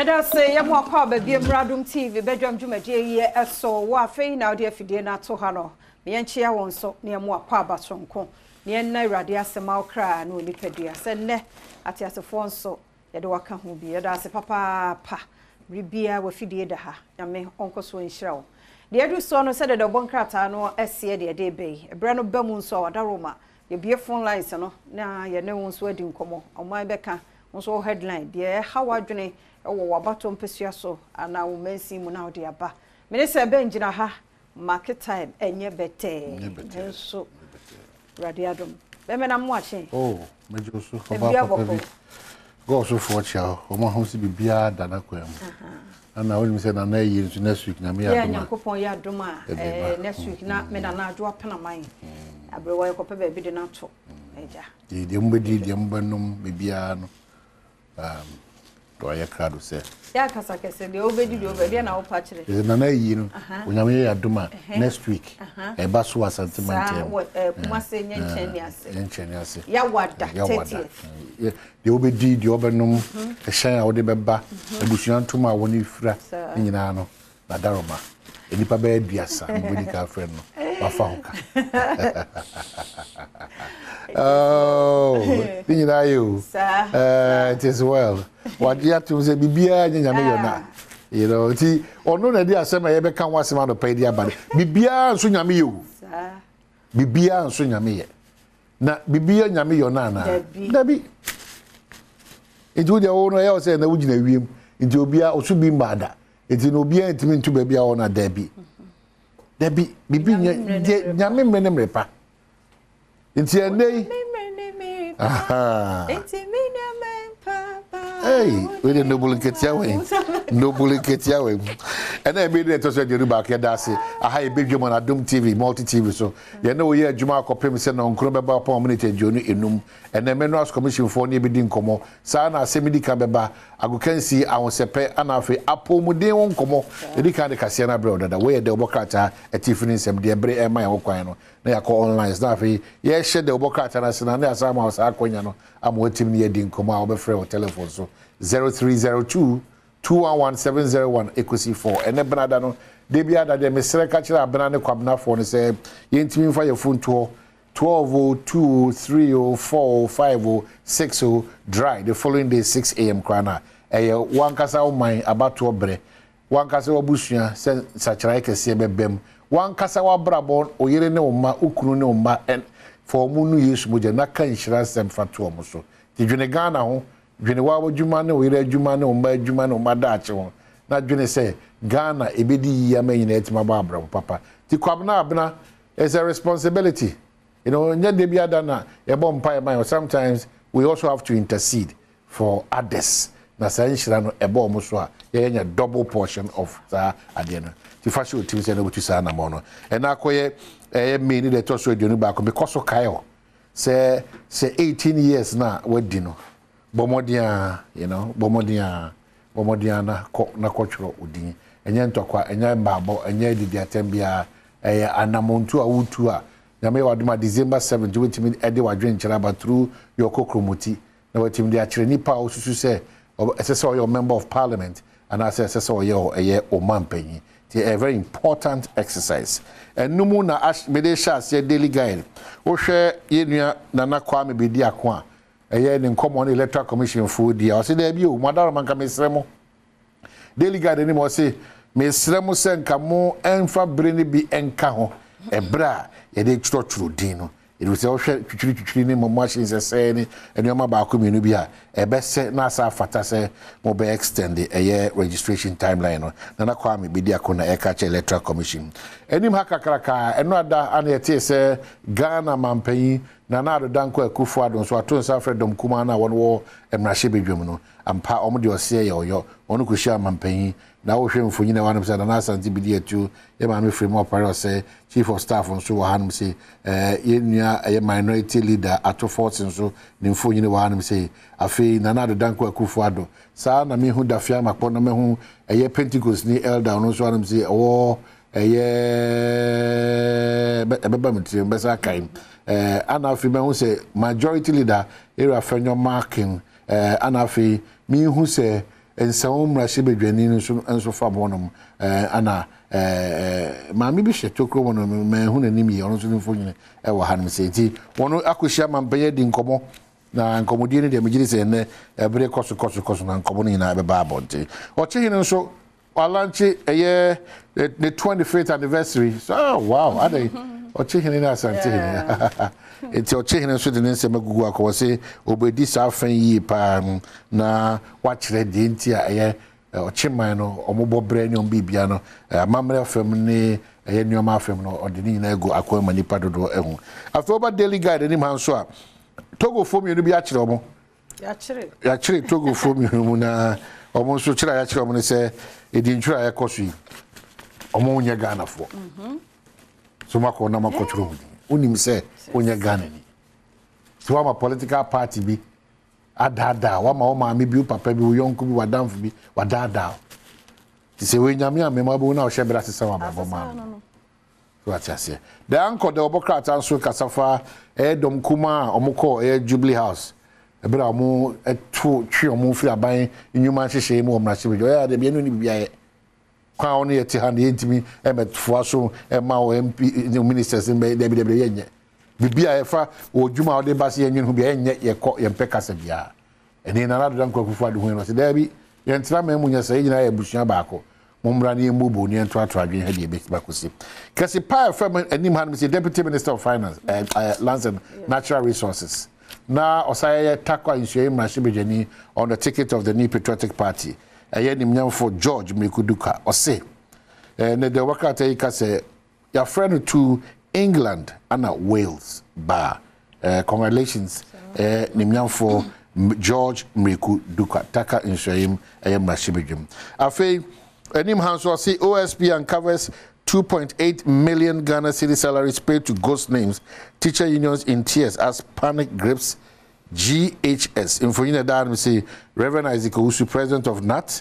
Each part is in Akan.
Yada say ya mo kwa ba biem Adom TV Badwam dwumadie ye eso wo afei na ode afidie na to ha no me yenchia won so na mo akwa abasonko ne na Awurade asema okra na onipadua se ne atiasefo nso yede waka ho bi yada se papa pa ribia wa fidie da ha ya me onkoso nhira wo de edu so no se de bonkrata no ese de bei ebre no ba mu nso wadaroma ye bie phone lines no na ye ne won so adi nkomo oman beka nso headline de ha wadwene ewo wabato mpesua so ana wo mansi mu na ode aba minister benjina ha market time enye bete nso radio Adom be me na mo ache mejo so oba go so for cha o ma ho si bibia da na kwam ana woni se na yi nso next week na me ya Adom ya yakopon ya Adom next week na me na adu apana man abrewa yakope be bi de na to eja de mbedi de mbanum bibia no do ya krado se ya kasa kese de obedi de obedi na wo pa kire na yi no onyame ya Adom next week e ba so asantiment kuma se nyencheni ase ya wada 30th de obedi de obenum e hyan a wo de beba ebusuan ntoma woni fira nyina no na daroma enipa ba aduasa mbodi ka friend no wafa hoka nyina yo it is well what you have to say bibia nyame yona you know ti ono na di asema ye be kan wasema no pa di abade bibia nso nyame yo bibia nso nyame ye na bibia nyame yona na dabi eju de ono ye o say na wugina wiem nti obia osu bi mbada nti no obia ntimi ntu ba bia ona dabi bibi nyame mene mrepa nti enei hey, we the noble ketia we. And I made it to say you back here dasi. I have big on Adom TV, multi TV so. You know we Juma ko pem se na onkro beba upon minute joni enum. And the Minerals Commission for ni bidin komo. Sa na semidi ka beba agukensi awon sepe anafe apo muden won komo. Edi kan de kase na brother da we de obokata etifini sem de bre e man wo kwan no. Na yakọ online na afi ye hye de obokata na se na na asama o sa akonya no amotim ni edi komo a obefre o telephone so 0302 211701 equity 4 ene benada no de bia da de mesre ka kira abena ne kwabna 4 ne se yentimi fa ye phone to 1202304560 dry the following day 6 a.m. krana eye wankasa o man abato bre wankasa obusua se sachira kese bebem wankasa wabrabo oyere ne oma ukunu ne oma en for munu yesu moja na kan hira sem fato omo so ti dwene Ghana ho dwene wa adwuma ne oyere adwuma ne omba adwuma ne omba daache ho na dwene se Ghana ebedi ya manyina etima ba abram papa ti kwabna abna is a responsibility you know nya de bia da na e bom pa e sometimes we also have to intercede for others na san hira no e bom so a ye nya double portion of that ade no ti fa show ti se na butu sa na mo no e na akoye me ni de to so aduonu ba ko because so kayo say 18 years na wadi no bomodia you know bomodia na kwotro odin enye ntokwa enye mbabo enye didi atembia anamontu a wutu a nyame waduma December 7 wetimi ede wadwen nkyira ba through your kokromoti na wetimi de akire nipa osusu se ese your member of parliament and ese your omampanyi. A very important exercise. And numu na mede share daily guide. O share yenua nana Kwame bedi akwa. Eye ni common electoral commission for dia. O se dey bi o madara man ka mesremo. Daily guide ni mo se mesremo se nka mo enfa breni bi enka ho. Ebra ye de twotwo din no. It was all twitwi ni mo machines say ni enuma ba ko minu bi a ebe se na asa fata se mo be extend the registration timeline no na Kwame bedi akona e ka che electoral commission enim hakakraka eno ada ana yete se Ghana mampanyi na adodanko akufo adon so aton sa freedom kuma na wonwo emrahye bedwam no ampa omde ose ye oyo onu ko hia mampanyi na wo hwe mfonyi na wanum se na asanti bidi atu ye ma me frame opera say chief of staff nso wo hanum se yenua minority leader ato force nso ni mfonyi na wanum se afi na adodanko akufo adon sa na me hu dafia makpo na me hu Pentecost ni elder nso wanum se o ebeba mtiri mbesa kai anafi me hu se majority leader era fenyo marking anafi mi hu se ensawo mrahye bedwani nso fa bonom ana maami bi hye tokro wono me hu nanim ye ono nso nfo nyine e wo hanom se ti wono akohia mampanye di nkomo na nkomodie ne de megiri se ne ebre koso na nkomo ne nyina beba abonte o chehine nso walanche eye the 25th anniversary so wow ade o chehine na asante enti o chehine nso de nse magugu akọ se obedi sa fan yi pa na wa kire de enti a eye o chiman no omobo bre nyom bibia no amamre fam ne eye nyoma fam no ode ni na ego akọ manipa dodo ehu after daily guide ni man so a Togo for me bi akire omo ya kire Togo for me mu na omo so kire ya kire omo ne se edi ntwira ya koso yi omo onye Ghana fo so mako na mako tru unim se onye Ghana ni so ama political party bi adada wa ma me bi papa bi yonku bi wadamfu bi wadada ti se we nyame amema bo na o shebra sesa wa babo ma so atiase the anchor the obokrata anso kasafa Adom kuma omukọ Jubilee House ebere omo etu twi omo fi aban nyuma hyehye mu omra hye ya de bia no ni bia ye kwa ono ye ti hand yentimi emetfo so ema o MP ministers be de yenye bibia ye fa odwuma ode base yenye hu bia yenye ye kọ ye mpekasa bia eni na radu dan kwakufu ade hu no se da bi ye ntra ma mu nya se nyina ye busua baako mumra ne mbubo ne nto ato adwen ha de be bakosi kasi pa from anim han Mr. Deputy Minister of Finance Lands and Natural Resources na osaye takwa insuye mrashibejani on the ticket of the New Patriotic Party aye nimnyam for George Mekuduka ose ne de wakata yika se your friend to England and Wales ba congratulations nimnyam for George Mekuduka taka insuye aye mrashibejam afei Enim Hanso see OSP uncovers 2.8 million Ghana city salaries paid to ghost names. Teacher unions in tears as panic grips GHS. Infoyina Dan say Reverend Isaac Owusu, president of NAT,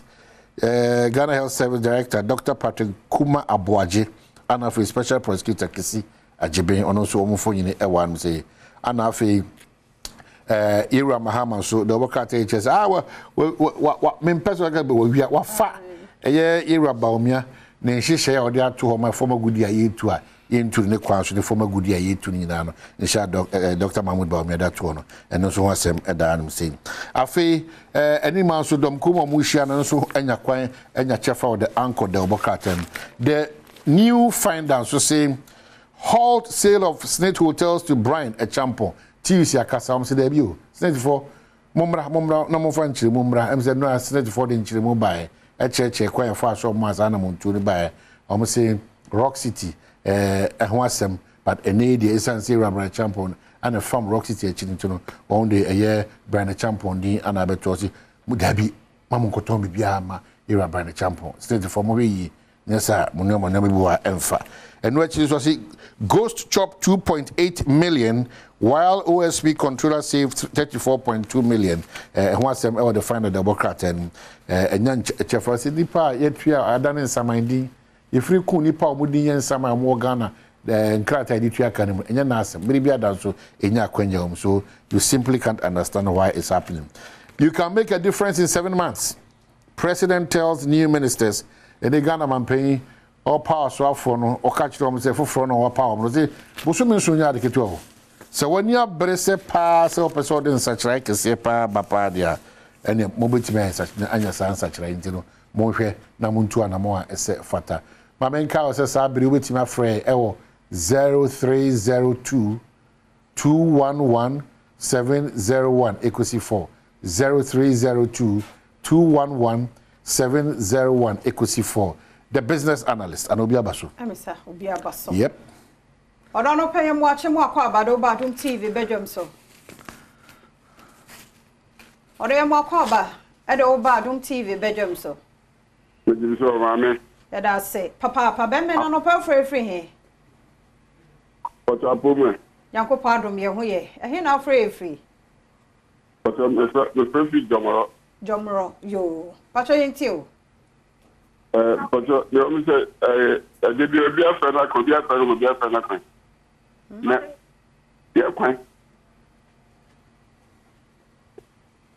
Ghana Health Service Director Dr. Patrick Kuma Abuaje, and of Special Prosecutor Kisi Ajebe, and also Omufoyine Ewan say, and of Ira Mahama, so the worker HS. What mean person we are fa. Eye Ira Baumia na nhihye ya ode ato ho ma former gudi ayetu a yentu ne kwa so the former gudi ayetu ni na no nsha Dr. Mahmoud Baumia da to no eno so ho asem eda anum sei afei anima so dom kuma mu hia no so anya kwan anya chefa of the anchor the obokaten the new finder so say halt sale of Snake hotels to Brian Echampo TUC akasa am se da bi o Snake for mumra na mo fa nchire mumra am se no Snake for the nchire mo bai echeche kwa ya fa so ma za na muntu ni ba o say Rock City ho asem but ene de essence Brian Champion and a farm Rock City echi ntu no on the year Brian Champion din ana beto si mudabi mamu koton bibia ma Brian Champion state for mo yi nesa mo no na bi wa emfa eno echi so say Ghost chop 2.8 million while OSP controller saved 34.2 million. Who was the final Democrat and Yan Chefasi Nipa yet we are done in Samandi. If we could Nipa Mudi Sama more Ghana, the Crata Editria can and Yanasa, maybe I done so in your quenjum, so you simply can't understand why it's happening. You can make a difference in 7 months. President tells new ministers and the Ghana man paying all power so for no or catch them say for front or power. Say, Busumin Sunya de Kito. So when you are brese pass or person in such like a sepa bapadia and your mobility man such and your son such like you know, Moshe Namuntu and Amoa ese fata. My main cow says I be with my friend 0302 211 701 equity 4 0302 211 701 equity 4. The business analyst and Obiabaso. Amisa Obiabaso. Yep. I don't know pay him watching more Badwam TV Badwam so. Or they are more cover at Badwam TV Badwam so. Badwam so, mammy. That I say, Papa, Ben, no pay free here. What's up, woman? Yanko Padum, your way. I hear now free. But the perfect Jomro, you. But I ain't you. But you only say, I did be a friend, I could be a friend with a friend. Yeah, quite.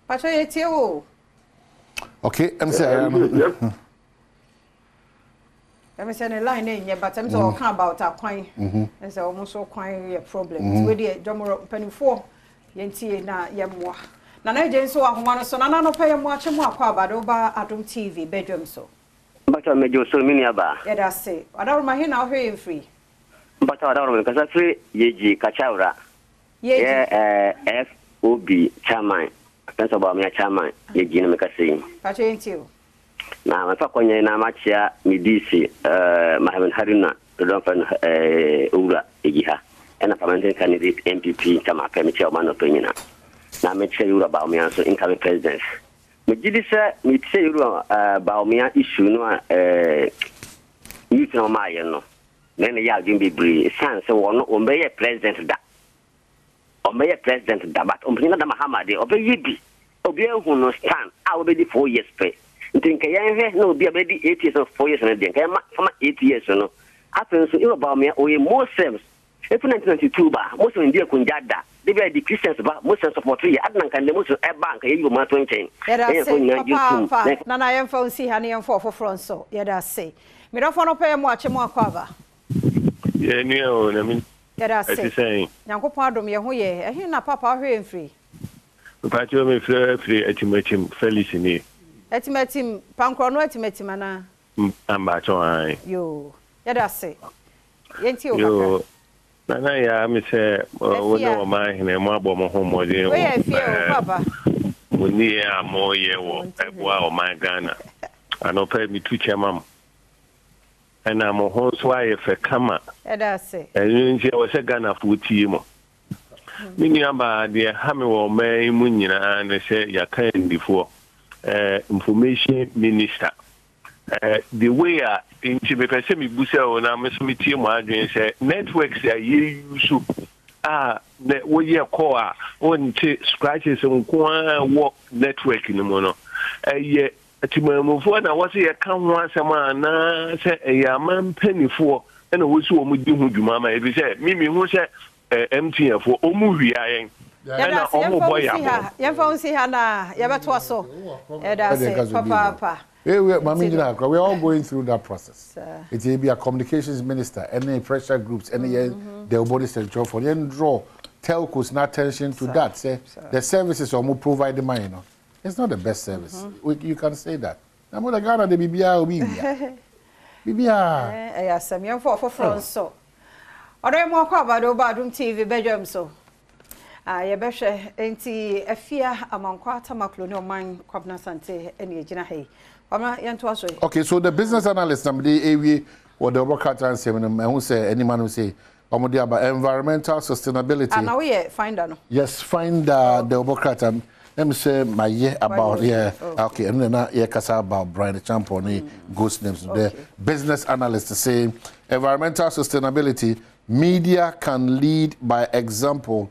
But I ain't you. Okay, I'm saying I'm saying a line in but I'm so can about our coin and so almost so coin problem with the Jomoro penny 4 yenti na yemwa na na je so ahoma so na no pay mu ache mu akwa abado ba Adom TV Badwam so but I made you so many aba yeah that say adawro ma he na hwe free but adawro me kasa free yeji kachaura yeah FOB chairman kanso ba me chairman yeji na me kasa pache ntio na mafa kwenye na machia midisi Mohamed Haruna don't fan ura ejiha ena parliamentary candidate MPP kama pemi chairman opinion na me che ura ba me so incoming president me gidi se me che ura ba me issue no youth no ma ye no na ya adwin bebre san se wono o be ye president da but ompina da Mahamade obeyi bi obi ehu no stand a obedi 4 years pay think I no be already 8 years or 4 years and then from 8 years no happen so about me or more sense if 1992 ba most of India kunjada they be the Christians ba most support here adnan kan the most bank you ma 20 na na yem phone si hane yem for front so yeah that say me don't for no pay mo ache mo akwaba yeah ni o na me yeah that say Nyankopon adom ye ho ye ehin na papa hwe mfiri papa cho me free etimatim Felix ni etimatim pankro no etimatim ana amba cho ai yo ya da se yenti o yo na ya me se wona o ma hene mo abo mo ho mo de we e fie o papa woni e amo ye wo ebo a o ma Ghana ano pe mi tu chema ana mo ho so aye fe kama ya da se nje o se Ghana futi mo mini amba de ha me wo mai mu nyina na se ya kan ndifo information minister the way into me person me busa o na me so me tie mo adwen say networks ya use ne wo ye call on to scratches nko work network ni mo no ye atimamufo na wo se ye ka ho asema na se ya man panifo na wo so wo di hu dwuma ma e bi say mimi hu say MTN fo o mu wi ayen ya omo boy ya fa unsi ha na ya beto so ya da say papa we're all going through that process. It will be a communications minister, any pressure groups, any the body sector for any draw telcos not attention to that. Say the services are more provide the money. No, it's not the best service. You can say that. I'm going to Ghana the BBA. Yes, I'm young for France so. Ore mo kwa bado Adom TV Badwam so. Ya behwe enti afia amankwa tamaklo ne oman kwabna sante ene egina he. Mama yanto aso. Okay, so the business analyst nam dey ewie what the work at and say who say any man who say omodi about environmental sustainability. And now we finder no. Yes, find the work at and let me say my year about okay, and then yeah kasa about Brian the champion ghost names the business analyst say environmental sustainability media can lead by example.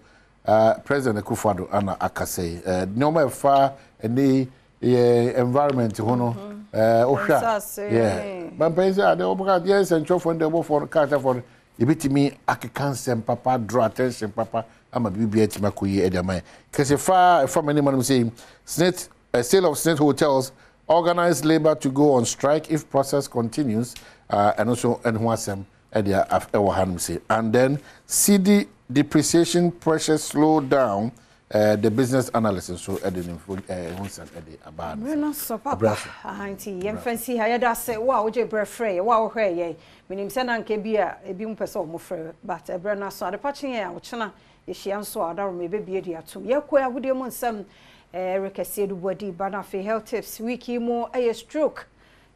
President Akufo-Addo ana akase normal far any environment hono ohwa yeah man pay say the obuka yes and for the for character for ebitimi akekansem papa draw attention papa ama bibia tima koyi edamai kase far from any man say sale of Snit hotels organize labor to go on strike if process continues and also enhuasem edia ewahanum say and then CD depreciation pressure slow down the business analysis so edin Hunsan edi about no so papa auntie yem fancy ha yada say wa oje brefrey wa wo hwe ye minim se na nke bia ebi mpese mo frɛ but ebre na so adepachen ya wo chena ye hia nso adaro me bebie di atum ye ko agudie mo nsam rekese du body bana fe health tips wiki mo stroke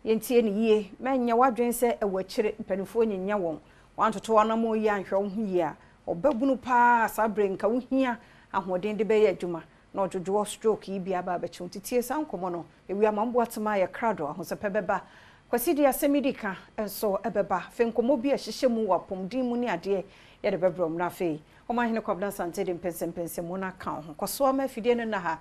yentie ne yie menya wadwen se ewachire mpanifo nyinya won wantoto wana mo yi anhwe wo hu yi a obabunu pa sabre nka wo hia ahoden de be ye adwuma na ojojo stroke yi bia ba bechi titie sankomo no ewi amambo atema ye krado ahosepe beba kwasidi asemidika enso ebeba fe nkomo bi ahihye mu wapomdin mu ni ade ye de bebrom na fe o ma hene kwabna sante de mpensempense mu na kan ho koso ma fidie no na ha